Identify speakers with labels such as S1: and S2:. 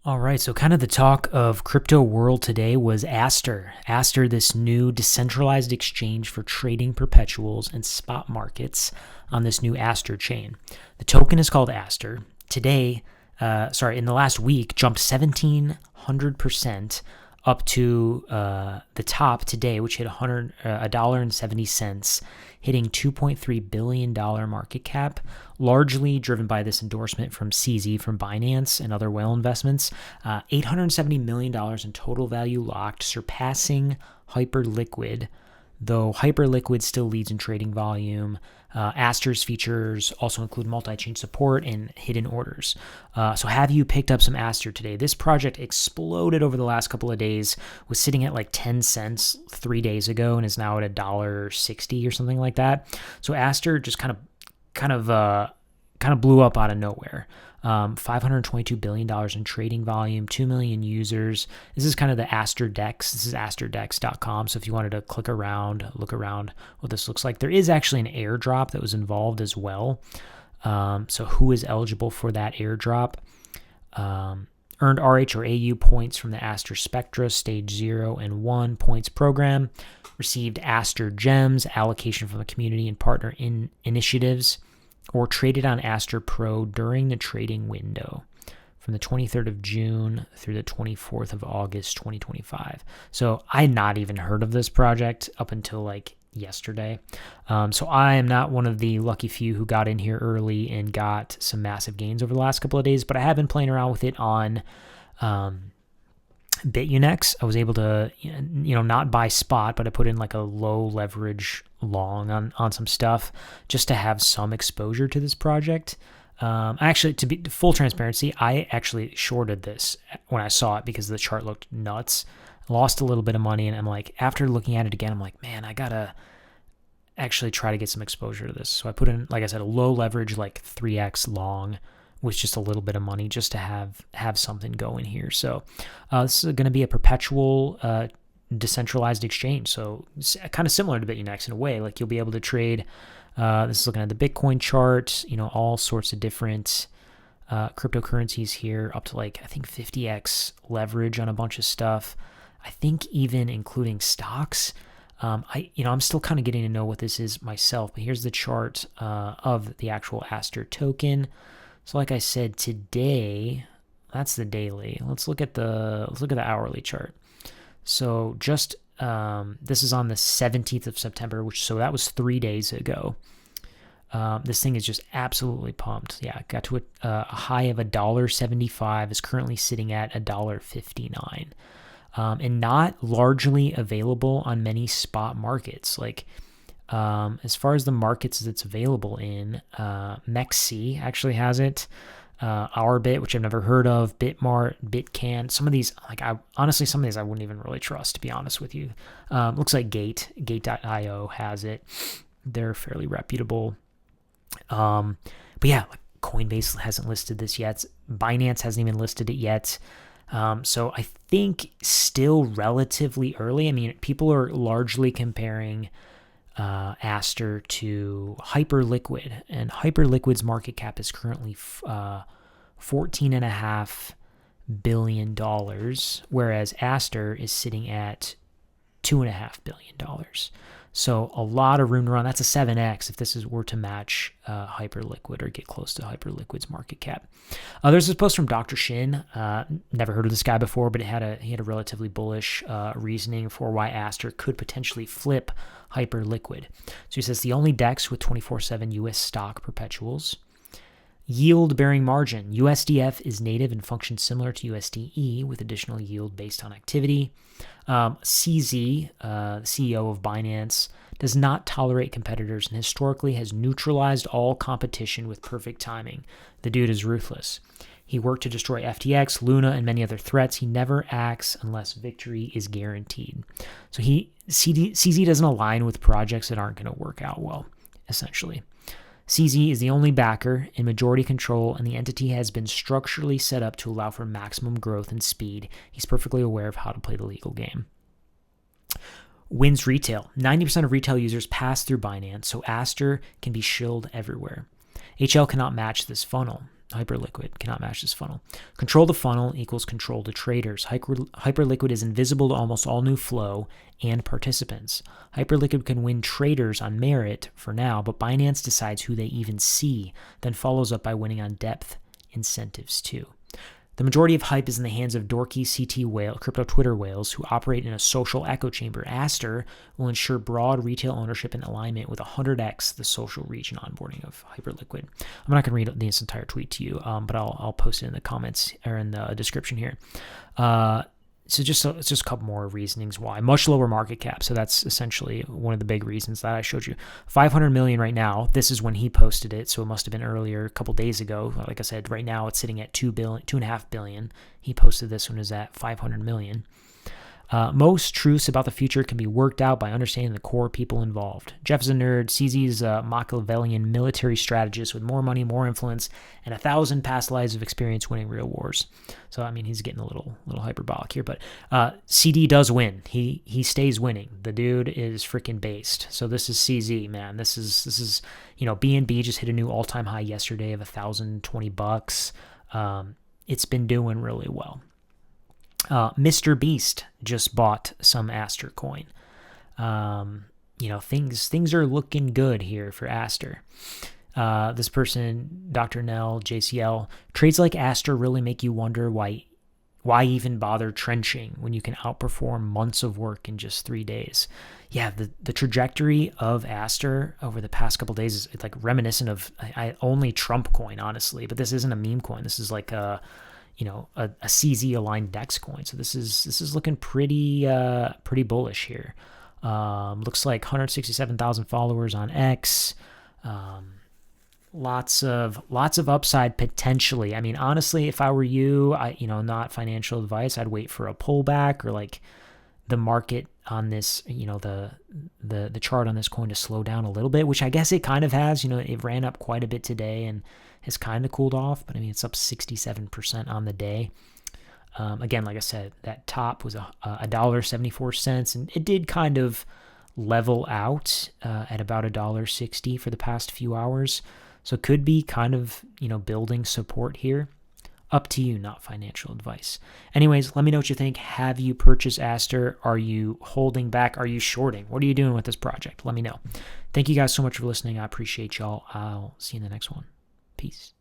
S1: All right, so kind of the talk of crypto world today was Aster. Aster, this new decentralized exchange for trading perpetuals and spot markets on this new Aster chain. The token is called Aster. Today, in the last week, jumped 1,700% up to the top today, which hit $1.70, hitting $2.3 billion market cap, largely driven by this endorsement from CZ from Binance and other whale investments. $870 million in total value locked, surpassing Hyperliquid, though Hyperliquid still leads in trading volume. Aster's features also include multi-chain support and hidden orders. So have you picked up some Aster today? This project exploded over the last couple of days, was sitting at like 10 cents 3 days ago and is now at $1.60 or something like that. So Aster just kind of blew up out of nowhere. $522 billion in trading volume, 2 million users. This is kind of the Aster Dex. This is asterdex.com. So if you wanted to look around what this looks like, there is actually an airdrop that was involved as well. So who is eligible for that airdrop? Earned RH or AU points from the Aster Spectra Stage 0 and 1 points program. Received Aster Gems, allocation from the community and partner initiatives, or traded on Aster Pro during the trading window from the 23rd of June through the 24th of August, 2025. So I had not even heard of this project up until like yesterday. So I am not one of the lucky few who got in here early and got some massive gains over the last couple of days, but I have been playing around with it on Bitunix. I was able to, not buy spot, but I put in like a low leverage long on some stuff just to have some exposure to this project. Actually, to be full transparency, I actually shorted this when I saw it because the chart looked nuts. Lost a little bit of money, and I'm like, after looking at it again, I'm like, man, I gotta actually try to get some exposure to this. So I put in, like I said, a low leverage, like 3x long, with just a little bit of money just to have something going here. So this is going to be a perpetual decentralized exchange. So it's kind of similar to Bitunix in a way. Like you'll be able to trade. This is looking at the Bitcoin chart. All sorts of different cryptocurrencies here, up to like I think 50x leverage on a bunch of stuff. I think even including stocks. I'm still kind of getting to know what this is myself. But here's the chart of the actual Aster token. So like I said, today, that's the daily. Let's look at the hourly chart. So just this is on the 17th of September, so that was 3 days ago. This thing is just absolutely pumped. Yeah, got to a high of $1.75, is currently sitting at $1.59. And not largely available on many spot markets. Like as far as the markets that it's available in, MEXC actually has it. Ourbit, which I've never heard of, Bitmart, Bitcan. Some of these, some of these I wouldn't even really trust, to be honest with you. Looks like Gate.io has it. They're fairly reputable. But yeah, Coinbase hasn't listed this yet. Binance hasn't even listed it yet. So I think still relatively early. I mean, people are largely comparing Aster to Hyperliquid, and Hyperliquid's market cap is currently $14.5 billion, whereas Aster is sitting at $2.5 billion. So a lot of room to run. That's a 7x if this were to match Hyperliquid or get close to Hyperliquid's market cap. There's this post from Dr. Shin. Never heard of this guy before, but he had a relatively bullish reasoning for why Aster could potentially flip Hyperliquid. So he says the only DEX with 24/7 US stock perpetuals. Yield-bearing margin. USDF is native and functions similar to USDE with additional yield based on activity. CZ, CEO of Binance, does not tolerate competitors and historically has neutralized all competition with perfect timing. The dude is ruthless. He worked to destroy FTX, Luna, and many other threats. He never acts unless victory is guaranteed. So CZ doesn't align with projects that aren't going to work out well, essentially. CZ is the only backer in majority control, and the entity has been structurally set up to allow for maximum growth and speed. He's perfectly aware of how to play the legal game. Wins retail. 90% of retail users pass through Binance, so Aster can be shilled everywhere. HL cannot match this funnel. Hyperliquid cannot match this funnel. Control the funnel equals control the traders. Hyperliquid is invisible to almost all new flow and participants. Hyperliquid can win traders on merit for now, but Binance decides who they even see, then follows up by winning on depth incentives too. The majority of hype is in the hands of dorky crypto Twitter whales who operate in a social echo chamber. Aster will ensure broad retail ownership and alignment with 100x the social reach and onboarding of Hyperliquid. I'm not going to read this entire tweet to you, but I'll post it in the comments or in the description here. So it's just a couple more reasonings why. Much lower market cap. So that's essentially one of the big reasons that I showed you. 500 million right now. This is when he posted it. So it must have been earlier, a couple days ago. Like I said, right now it's sitting at 2.5 billion. He posted this when it was at 500 million. Most truths about the future can be worked out by understanding the core people involved. Jeff is a nerd. CZ is a Machiavellian military strategist with more money, more influence, and 1,000 past lives of experience winning real wars. So, I mean, he's getting a little hyperbolic here, but CD does win. He stays winning. The dude is freaking based. So this is CZ, man. This is BNB just hit a new all-time high yesterday of $1,020. It's been doing really well. Mr. Beast just bought some Aster coin. Things are looking good here for Aster. This person, Dr. Nell, JCL, trades like Aster really make you wonder why even bother trenching when you can outperform months of work in just 3 days. Yeah, the trajectory of Aster over the past couple of days is like reminiscent of only Trump coin, honestly. But this isn't a meme coin. This is like a CZ aligned DEX coin. So this is looking pretty bullish here. Looks like 167,000 followers on X. Lots of upside potentially. I mean, honestly, if I were you, not financial advice, I'd wait for a pullback or like the market on this, the chart on this coin to slow down a little bit, which I guess it kind of has. It ran up quite a bit today and has kind of cooled off, but I mean, it's up 67% on the day. Again, like I said, that top was $1.74, and it did kind of level out at about $1.60 for the past few hours. So it could be kind of, building support here. Up to you, not financial advice. Anyways, let me know what you think. Have you purchased Aster? Are you holding back? Are you shorting? What are you doing with this project? Let me know. Thank you guys so much for listening. I appreciate y'all. I'll see you in the next one. Peace.